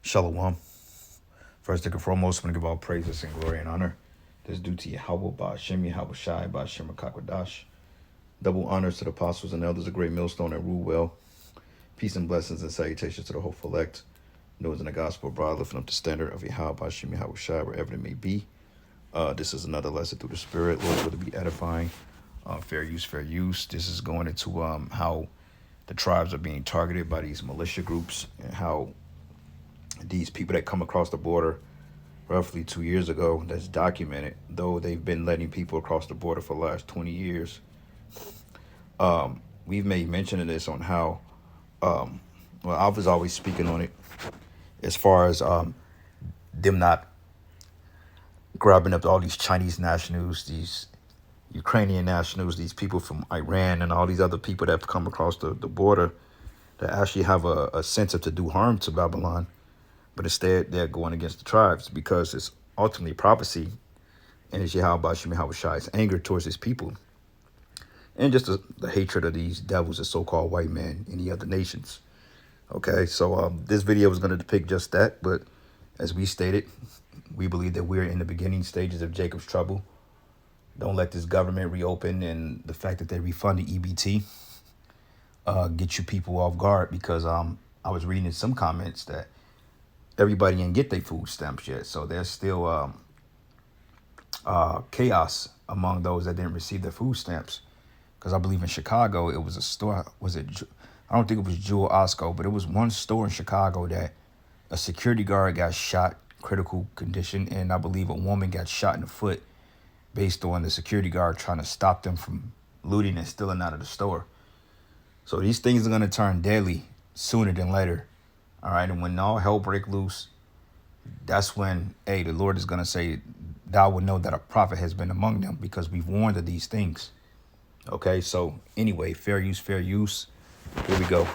Shalom. First and foremost, I'm going to give all praises and glory and honor. This is due to Yahweh, Ba'ashem, Yahweh Shai, Ba'ashem, Kakwadash. Double honors to the apostles and elders, a great millstone that rule well. Peace and blessings and salutations to the hopeful elect. Those in the gospel abroad, lifting up the standard of Yahweh, Ba'ashem, Yahweh Shai, wherever it may be. This is another lesson through the Spirit. Lord, will it be edifying? Fair use, fair use. This is going into how the tribes are being targeted by these militia groups and how these people that come across the border roughly 2 years ago, that's documented, though they've been letting people across the border for the last 20 years. We've made mention of this on how, well, I was always speaking on it as far as them not grabbing up all these Chinese nationals, these Ukrainian nationals, these people from Iran and all these other people that have come across the border that actually have a sense of to do harm to Babylon. But instead, they're going against the tribes because it's ultimately prophecy. And it's Yahweh Ba'ashem Yahweh Shai's anger towards his people. And just the hatred of these devils, the so-called white men in the other nations. Okay, so this video is going to depict just that. But as we stated, we believe that we're in the beginning stages of Jacob's trouble. Don't let this government reopen and the fact that they refunded EBT get you people off guard. Because I was reading in some comments that everybody didn't get their food stamps yet. So there's still chaos among those that didn't receive their food stamps. Because I believe in Chicago, it was a store. I don't think it was Jewel Osco, but it was one store in Chicago that a security guard got shot, critical condition. And I believe a woman got shot in the foot based on the security guard trying to stop them from looting and stealing out of the store. So these things are going to turn deadly sooner than later. All right, and when all hell break loose, that's when, the Lord is going to say, thou will know that a prophet has been among them because we've warned of these things. Okay, so anyway, fair use, fair use. Here we go.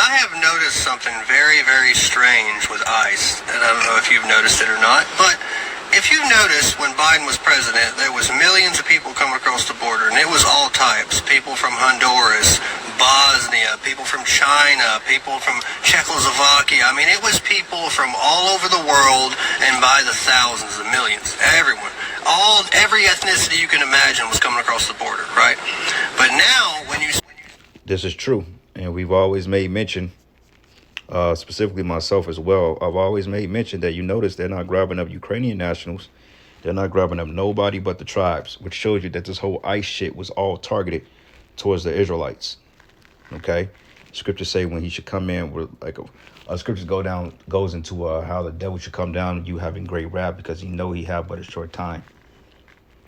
I have noticed something very, very strange with ICE, and I don't know if you've noticed it or not, but if you notice, when Biden was president, there was millions of people coming across the border, and it was all types. People from Honduras, Bosnia, people from China, people from Czechoslovakia. I mean, it was people from all over the world, and by the thousands, the millions, everyone. Every ethnicity you can imagine was coming across the border, right? But now, when you... This is true, and we've always made mention, specifically myself as well, I've always made mention that you notice they're not grabbing up Ukrainian nationals. They're not grabbing up nobody but the tribes, which shows you that this whole ICE shit was all targeted towards the Israelites. Okay? Scriptures say when he should come in with scriptures goes into how the devil should come down, you having great wrath because he know he have but a short time.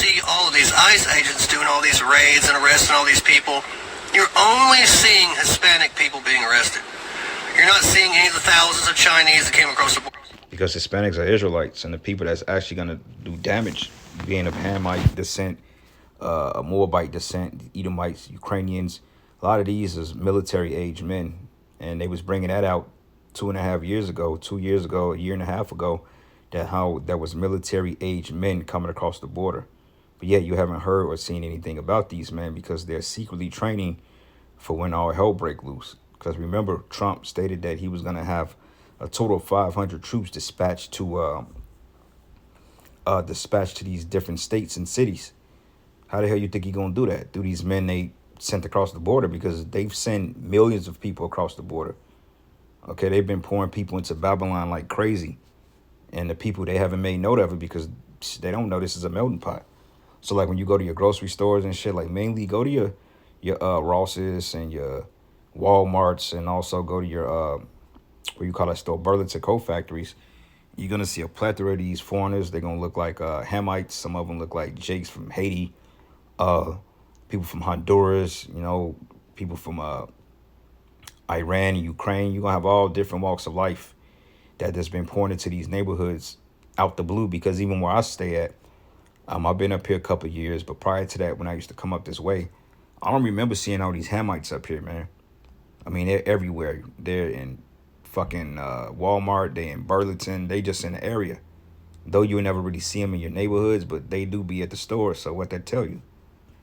See all of these ICE agents doing all these raids and arresting all these people. You're only seeing Hispanic people being arrested. You're not seeing any of the thousands of Chinese that came across the border. Because Hispanics are Israelites, and the people that's actually going to do damage, being of Hamite descent, Moabite descent, Edomites, Ukrainians, a lot of these is military-age men. And they was bringing that out 2.5 years ago, 2 years ago, a year and a half ago, that how there was military-age men coming across the border. But yet you haven't heard or seen anything about these men because they're secretly training for when all hell break loose. Because remember, Trump stated that he was going to have a total of 500 troops dispatched to these different states and cities. How the hell you think he's going to do that? Do these men they sent across the border? Because they've sent millions of people across the border. Okay, they've been pouring people into Babylon like crazy. And the people, they haven't made note of it because they don't know this is a melting pot. So like when you go to your grocery stores and shit, like mainly go to your Ross's and your Walmarts, and also go to your what you call that store, Burlington Coat Factories. You're gonna see a plethora of these foreigners. They're gonna look like Hamites. Some of them look like Jakes from Haiti. People from Honduras. You know, people from Iran and Ukraine. You're gonna have all different walks of life that has been pouring into these neighborhoods out the blue. Because even where I stay at, I've been up here a couple of years, but prior to that, when I used to come up this way, I don't remember seeing all these Hamites up here, man. I mean, they're everywhere. They're in fucking Walmart. They in Burlington. They just in the area. Though you would never really see them in your neighborhoods, but they do be at the store. So what that tell you?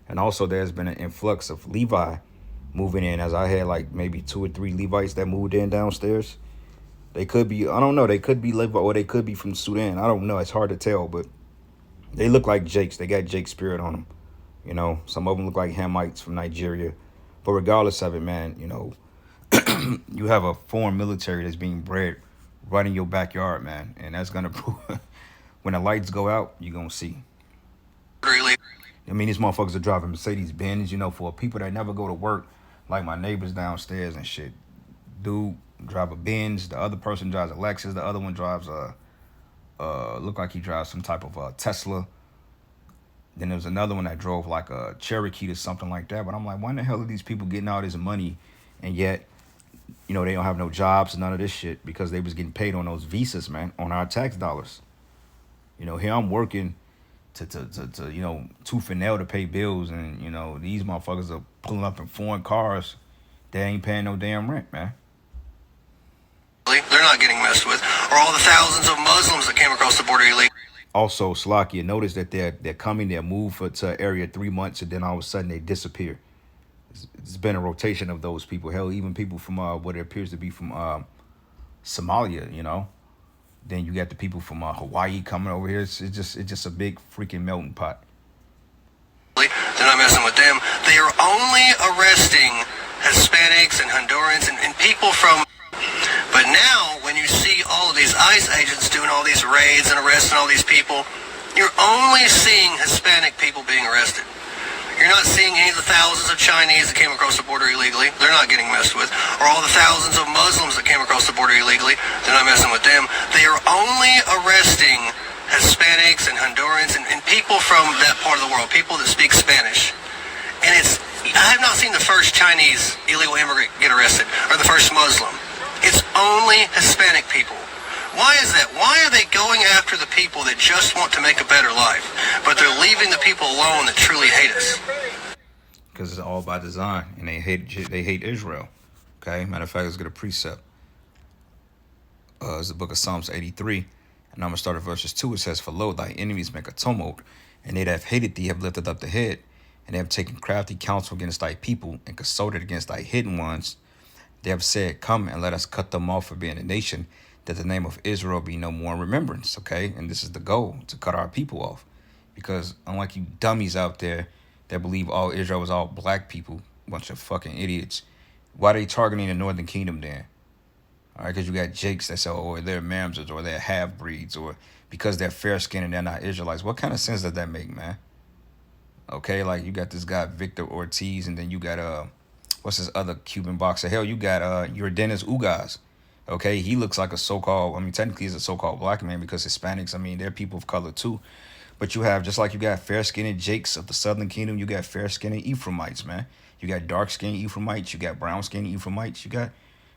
And also, there's been an influx of Levi moving in. As I had like maybe 2 or 3 Levites that moved in downstairs. They could be, I don't know, they could be Levi or they could be from Sudan. I don't know. It's hard to tell, but they look like Jakes. They got Jake spirit on them. You know, some of them look like Hamites from Nigeria. But regardless of it, man, you know, you have a foreign military that's being bred right in your backyard, man. And that's going to prove, when the lights go out, you're going to see. Really? I mean, these motherfuckers are driving Mercedes Benz, you know, for people that never go to work, like my neighbors downstairs and shit. Dude drive a Benz, the other person drives a Lexus, the other one drives look like he drives some type of Tesla. Then there was another one that drove like a Cherokee or something like that. But I'm like, why in the hell are these people getting all this money and yet, you know, they don't have no jobs and none of this shit because they was getting paid on those visas, man, on our tax dollars. You know, here I'm working to you know, tooth and nail to pay bills, and you know, these motherfuckers are pulling up in foreign cars. They ain't paying no damn rent, man. They're not getting messed with. Or all the thousands of Muslims that came across the border illegally. Also, Slovakia, notice that they're coming, they're moved to area 3 months, and then all of a sudden they disappear. It's been a rotation of those people. Hell, even people from what it appears to be from Somalia, you know. Then you got the people from Hawaii coming over here. It's just a big freaking melting pot. They're not messing with them. They are only arresting Hispanics and Hondurans and people from... But now, when you see all of these ICE agents doing all these raids and arresting all these people, you're only seeing Hispanic people being arrested. You're not seeing any of the thousands of Chinese that came across the border illegally. They're not getting messed with. Or all the thousands of Muslims that came across the border illegally. They're not messing with them. They are only arresting Hispanics and Hondurans and people from that part of the world, people that speak Spanish. And I have not seen the first Chinese illegal immigrant get arrested or the first Muslim. It's only Hispanic people. Why is that? Why are they going after the people that just want to make a better life, but they're leaving the people alone that truly hate us? Because it's all by design, and they hate Israel. Okay, matter of fact, let's get a precept. It's the book of Psalms 83, and I'm gonna start at verses 2. It says, "For lo, thy enemies make a tumult, and they that have hated thee have lifted up the head, and they have taken crafty counsel against thy people, and consulted against thy hidden ones. They have said, Come and let us cut them off for being a nation, that the name of Israel be no more in remembrance." Okay, and this is the goal, to cut our people off, because unlike you dummies out there that believe all Israel was all black people, bunch of fucking idiots, why are they targeting the Northern Kingdom then? All right, because you got Jakes that say, oh, they're Mamzers or they're half breeds, or because they're fair skinned and they're not Israelites. What kind of sense does that make, man? Okay, like you got this guy Victor Ortiz, and then you got what's this other Cuban boxer? Hell, you got Dennis Ugas. Okay, he looks like a so-called, I mean, technically he's a so-called black man because Hispanics, I mean, they're people of color too. But you have, just like you got fair-skinned Jakes of the Southern Kingdom, you got fair-skinned Ephraimites, man. You got dark-skinned Ephraimites, you got brown-skinned Ephraimites, you got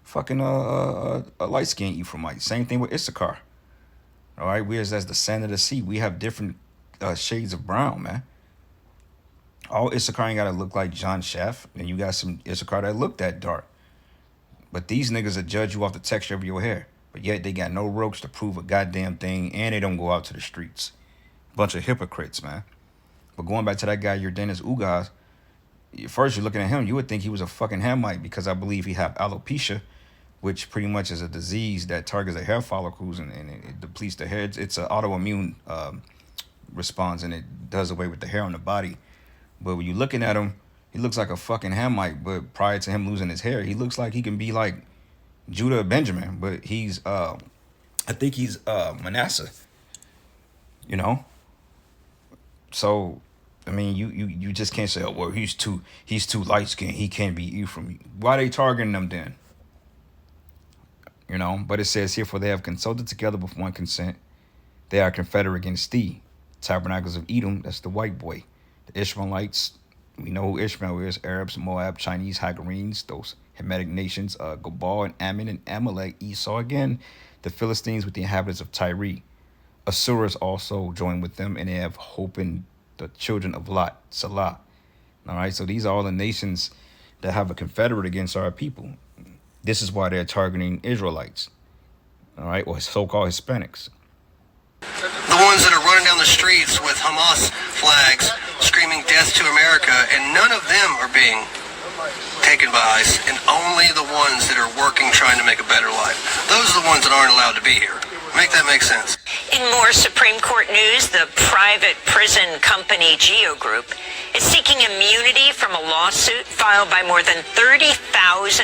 fucking light-skinned Ephraimites. Same thing with Issachar. All right, we as the sand of the sea, we have different shades of brown, man. All Issachar ain't got to look like John Shaft, and you got some Issachar that look that dark. But these niggas will judge you off the texture of your hair. But yet they got no ropes to prove a goddamn thing, and they don't go out to the streets. Bunch of hypocrites, man. But going back to that guy, your Dennis Ugas, first you're looking at him, you would think he was a fucking Hamite, because I believe he have alopecia, which pretty much is a disease that targets the hair follicles and it depletes the hair. It's an autoimmune response, and it does away with the hair on the body. But when you're looking at him, he looks like a fucking Hamite. But prior to him losing his hair, he looks like he can be like Judah or Benjamin. But he's, I think he's Manasseh. You know? So, I mean, you just can't say, oh, well, he's too light-skinned. He can't be Ephraim. Why are they targeting them then? You know? But it says here, for they have consulted together with one consent. They are confederate against thee. Tabernacles of Edom, that's the white boy. The Ishmaelites, we know who Ishmael is: Arabs, Moab, Chinese, Hagarenes, those Hamitic nations, Gobal and Ammon and Amalek, Esau again, the Philistines with the inhabitants of Tyre. Asuras also joined with them, and they have hope in the children of Lot, Salah. All right, so these are all the nations that have a confederate against our people. This is why they're targeting Israelites, all right, or so-called Hispanics. The ones that are running down the streets with Hamas flags screaming death to America, and none of them are being taken by ICE, and only the ones that are working trying to make a better life. Those are the ones that aren't allowed to be here. Make that make sense. In more Supreme Court news, the private prison company Geo Group is seeking immunity from a lawsuit filed by more than 30,000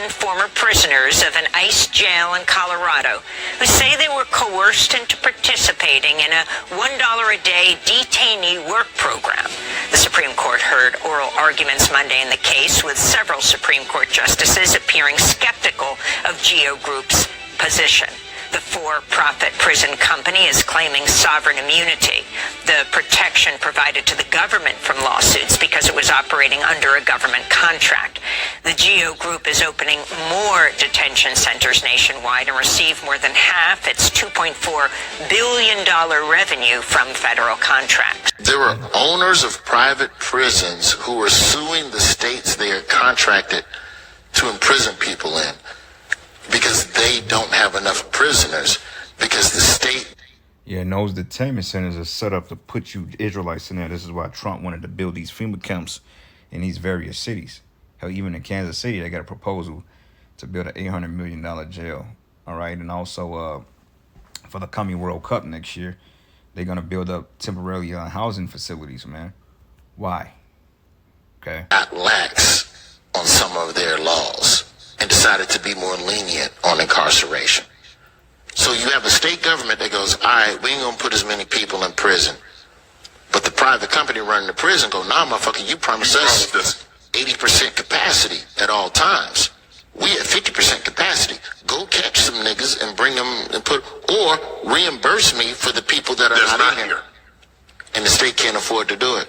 former prisoners of an ICE jail in Colorado who say they were coerced into participating in a $1 a day detainee work program. The Supreme Court heard oral arguments Monday in the case, with several Supreme Court justices appearing skeptical of Geo Group's position. The for-profit prison company is claiming sovereign immunity, the protection provided to the government from lawsuits because it was operating under a government contract. The Geo Group is opening more detention centers nationwide and received more than half its $2.4 billion revenue from federal contracts. There were owners of private prisons who were suing the states they are contracted to imprison people in, because they don't have enough prisoners, because the state... Yeah, and those detainment centers are set up to put you Israelites in there. This is why Trump wanted to build these FEMA camps in these various cities. Hell, even in Kansas City, they got a proposal to build an $800 million jail. All right, and also for the coming World Cup next year, they're going to build up temporarily housing facilities, man. Why? Okay. Got lax on some of their laws and decided to be more lenient on incarceration. So you have a state government that goes, all right, we ain't gonna put as many people in prison. But the private company running the prison go, nah, motherfucker, you promised us 80% capacity at all times. We at 50% capacity. Go catch some niggas and bring them and or reimburse me for the people that are not in here. And the state can't afford to do it.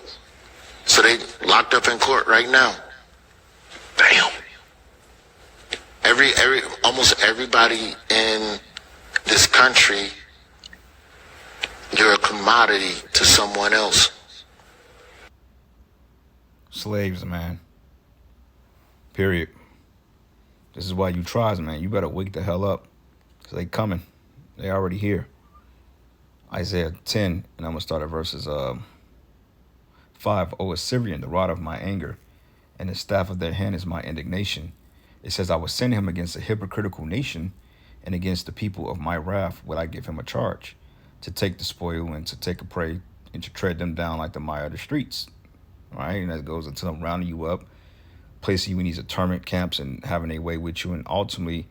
So they locked up in court right now. Damn. Almost everybody in this country, you're a commodity to someone else. Slaves, man. Period. This is why you tribes, man. You better wake the hell up, because they coming. They already here. Isaiah 10, and I'm going to start at verses 5. O Assyrian, the rod of my anger, and the staff of their hand is my indignation. It says, I will send him against a hypocritical nation, and against the people of my wrath will I give him a charge, to take the spoil and to take a prey and to tread them down like the mire of the streets. All right, and that goes into them rounding you up, placing you in these internment camps and having a way with you, and ultimately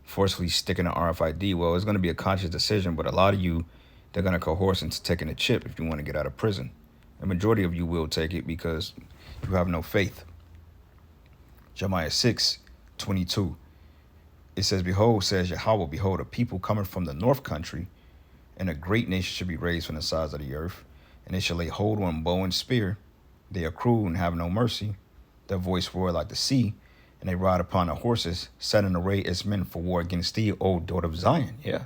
forcefully sticking an RFID. Well, it's going to be a conscious decision, but a lot of you, they're going to coerce into taking a chip if you want to get out of prison. The majority of you will take it because you have no faith. Jeremiah 6:22. It says, behold, says Yahweh, behold, a people coming from the north country, and a great nation should be raised from the sides of the earth, and they shall lay hold on bow and spear. They are cruel and have no mercy. Their voice roar like the sea, and they ride upon their horses, set in array as men for war against thee, O daughter of Zion. Yeah,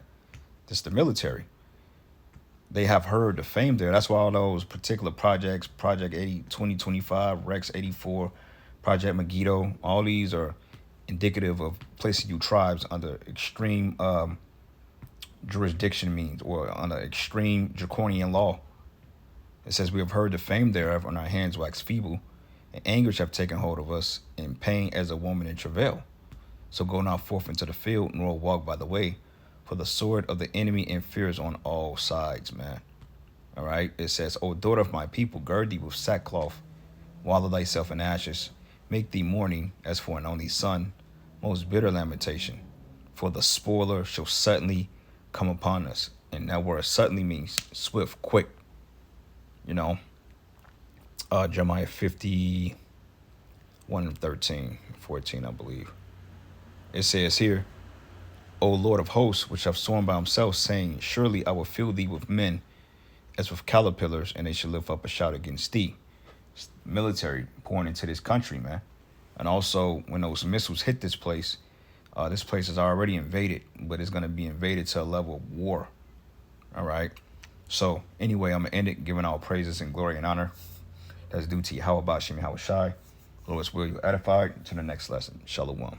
this is the military. They have heard the fame there. That's why all those particular projects, Project 2025, Rex 84, Project Megiddo, all these are indicative of placing you tribes under extreme jurisdiction means, or under extreme draconian law. It says, we have heard the fame thereof, and our hands wax feeble, and anguish have taken hold of us, in pain as a woman in travail. So go not forth into the field, nor walk by the way, for the sword of the enemy interferes on all sides, man. All right. It says, O daughter of my people, gird thee with sackcloth, wallow thyself in ashes, make thee mourning as for an only son, most bitter lamentation. For the spoiler shall suddenly come upon us. And that word suddenly means swift, quick. You know, Jeremiah 51:13-14, I believe. It says here, O Lord of hosts, which have sworn by himself, saying, surely I will fill thee with men as with caterpillars, and they shall lift up a shout against thee. It's military pouring into this country, man. And also, when those missiles hit this place is already invaded, but it's going to be invaded to a level of war. All right. So anyway, I'm going to end it giving all praises and glory and honor that's due to Yahweh Bashim Yahweh Shai. Lord's will you edified. To the next lesson. Shalom.